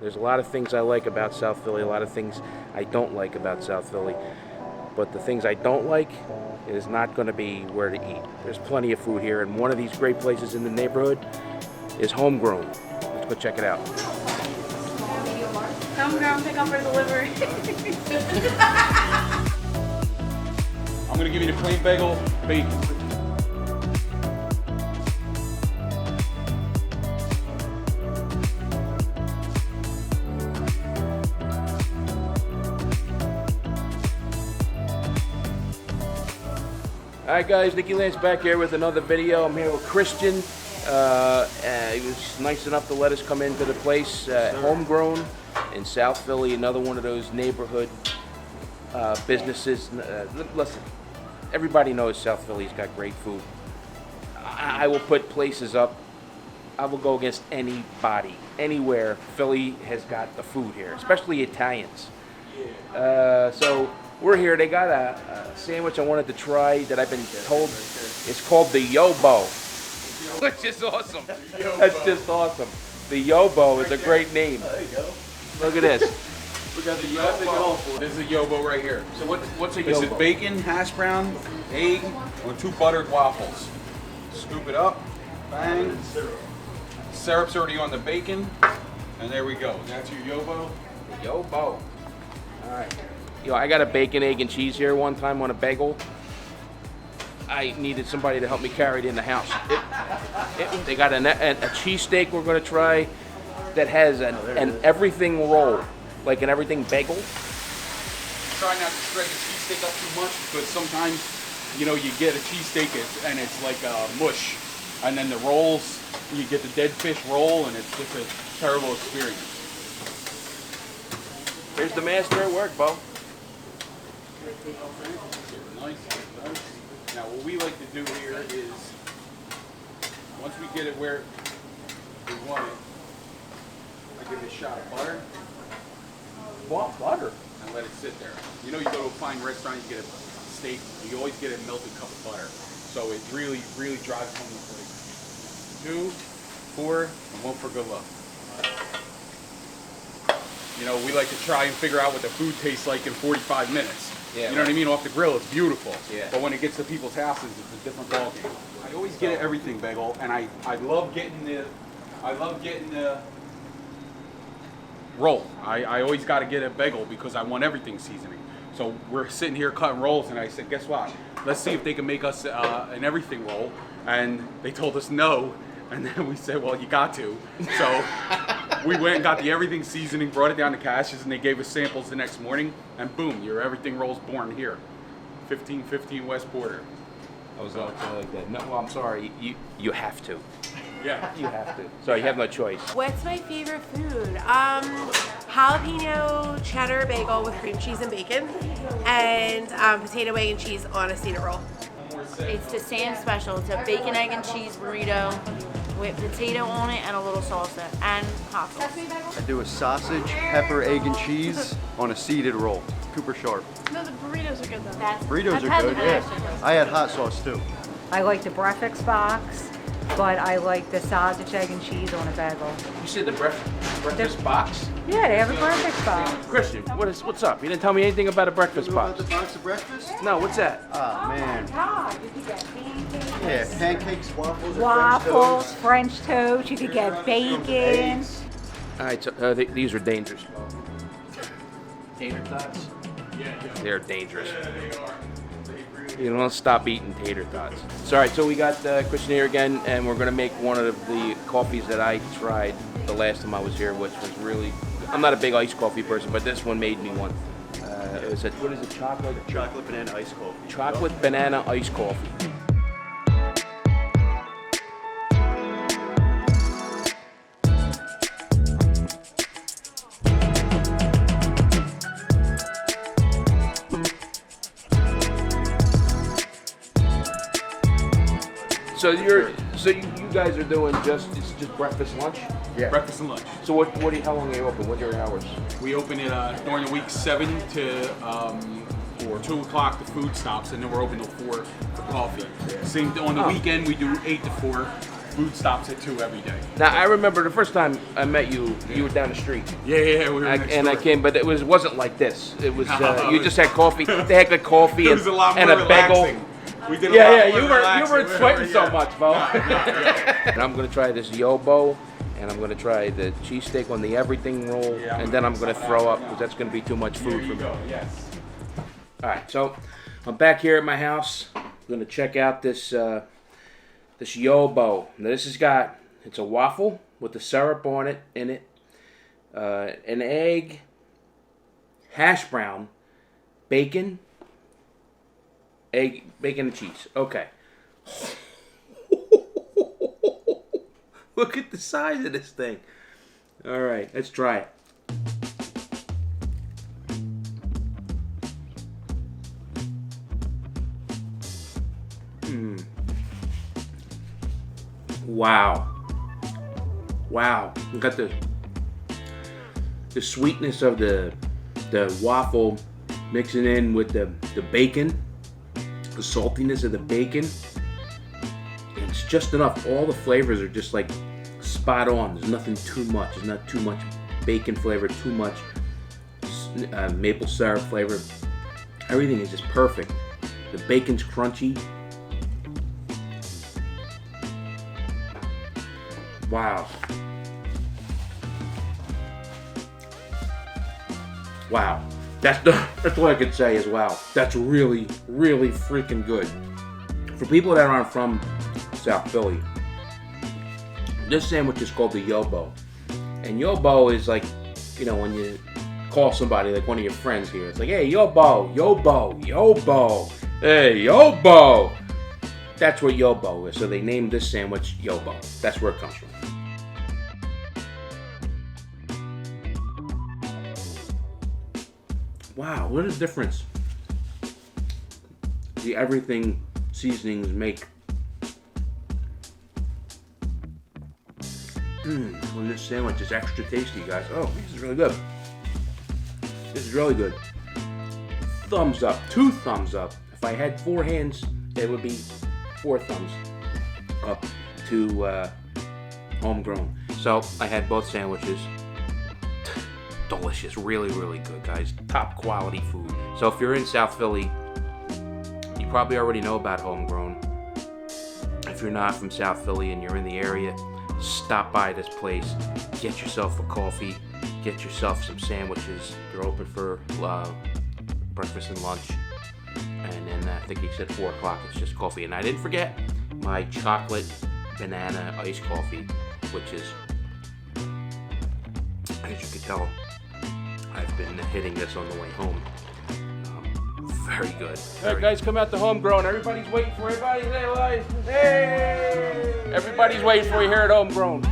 There's a lot of things I like about South Philly, a lot of things I don't like about South Philly. But the things I don't like is not going to be where to eat. There's plenty of food here, and one of these great places in the neighborhood is Homegrown. Let's go check it out. Homegrown, pick up for delivery. I'm gonna give you the plain bagel, bacon. Alright guys, Nicky Lance back here with another video. I'm here with Christian. He was nice enough to let us come into the place, Homegrown in South Philly, another one of those neighborhood businesses. Listen, everybody knows South Philly's got great food. I will put places up. I will go against anybody, anywhere. Philly has got the food here, especially Italians. So we're here. They got a sandwich I wanted to try that I've been told is called the Yobo, which is awesome. That's just awesome. The Yobo is a great name. There you go. Look at this. We got the Yobo. This is a Yobo right here. So what's a This is Yobo? bacon, hash brown, egg, and 2 buttered waffles. Scoop it up, bang. Syrup's already on the bacon, and there we go. That's your Yobo. The Yobo. All right. Yo, I got a bacon, egg, and cheese here one time on a bagel. I needed somebody to help me carry it in the house. They got a cheesesteak we're going to try that has an everything roll, like an everything bagel. Try not to spread the cheesesteak up too much because sometimes, you know, you get a cheesesteak and it's like mush. And then the rolls, you get the dead fish roll and it's just a terrible experience. Here's the master at work, Bo. Nice. Now what we like to do here is, once we get it where we want it, I give it a shot of butter. What? Butter? And let it sit there. You know, you go to a fine restaurant, you get a steak, you always get a melted cup of butter. So it really, really drives home the flavor. 2, 4, and 1 for good luck. You know, we like to try and figure out what the food tastes like in 45 minutes. Yeah, you know what I mean? Off the grill, it's beautiful. Yeah. But when it gets to people's houses, it's a different ballgame. I always get everything bagel, and I love getting the roll. I always got to get a bagel because I want everything seasoning. So we're sitting here cutting rolls, and I said, guess what? Let's see if they can make us an everything roll. And they told us no, and then we said, well, you got to. So we went and got the everything seasoning, brought it down to Cash's, and they gave us samples the next morning, and boom, your everything roll's born here. 1515 West Porter. I was like that. No, well, I'm sorry. You have to. Yeah. You have to. So you have no choice. What's my favorite food? Jalapeno cheddar bagel with cream cheese and bacon, and potato, egg, and cheese on a cedar roll. It's the Sam special. It's a bacon, egg, and cheese burrito with potato on it and a little salsa and hot sauce. I do a sausage, pepper, egg, and cheese on a seeded roll. Cooper Sharp. No, the burritos are good though. Burritos are good, yeah. I had hot sauce too. I like the breakfast box, but I like the sausage, egg, and cheese on a bagel. You said the breakfast box? Yeah, they have a breakfast box. Christian, what's up? You didn't tell me anything about a breakfast box. The box of breakfast? No, what's that? Oh man. Yeah, pancakes, waffles, Waffles, French toast, you could get bacon. All right, so these are dangerous. Tater tots? Yeah. They're dangerous. Yeah, they are. You don't stop eating tater tots. So, all right, so we got Christian here again, and we're going to make one of the coffees that I tried the last time I was here, which was really, I'm not a big iced coffee person, but this one made me one. It was what is it, chocolate? Chocolate banana iced coffee. Chocolate banana iced coffee. So you guys are doing it's just breakfast, lunch? Yeah. Breakfast and lunch. So how long are you open? What are your hours? We open it during the week 7 to 2 o'clock. The food stops, and then we're open till 4 for coffee. Same on the weekend we do 8 to 4, food stops at 2 every day. Now I remember the first time I met you. You were down the street. Yeah, we were next And I door. came, but it wasn't like this. It was you just had coffee. They had good coffee It was a lot and more a bagel. relaxing. We did a Yeah, lot yeah, more you relaxing. weren't sweating so Yeah. much, Bo. Yeah. And I'm gonna try this Yobo, and I'm gonna try the cheesesteak on the everything roll, Yeah, and then I'm gonna some throw of up that because that's gonna be too much Here food for you me. go. Yes. All right, so I'm back here at my house. I'm gonna check out this this Yobo. Now this has got, it's a waffle with the syrup on it, an egg, hash brown, bacon, bacon and cheese. Okay. Look at the size of this thing. All right, let's try it. Wow. Wow. You got the sweetness of the waffle mixing in with the bacon, the saltiness of the bacon. And it's just enough. All the flavors are just like spot on. There's nothing too much. There's not too much bacon flavor, too much maple syrup flavor. Everything is just perfect. The bacon's crunchy. Wow. Wow. That's all I could say is wow. That's really, really freaking good. For people that aren't from South Philly, this sandwich is called the Yobo. And Yobo is like, you know, when you call somebody, like one of your friends here, it's like, hey, Yobo, Yobo, Yobo, hey, Yobo. That's what Yobo is. So they named this sandwich Yobo. That's where it comes from. Wow, what a difference the everything seasonings make. When this sandwich is extra tasty, guys. Oh, this is really good. This is really good. Thumbs up, 2 thumbs up. If I had 4 hands, it would be 4 thumbs up to Homegrown. So I had both sandwiches. Delicious, really, really good, guys. Top quality food. So if you're in South Philly, you probably already know about Homegrown. If you're not from South Philly and you're in the area, stop by this place. Get yourself a coffee. Get yourself some sandwiches. They're open for breakfast and lunch. And then I think he said 4 o'clock. It's just coffee. And I didn't forget my chocolate banana iced coffee, which is, as you can tell, I've been hitting this on the way home. Very good. All right, guys, come out to Homegrown. Everybody's waiting for everybody. Hey, everybody's waiting for you here at Homegrown.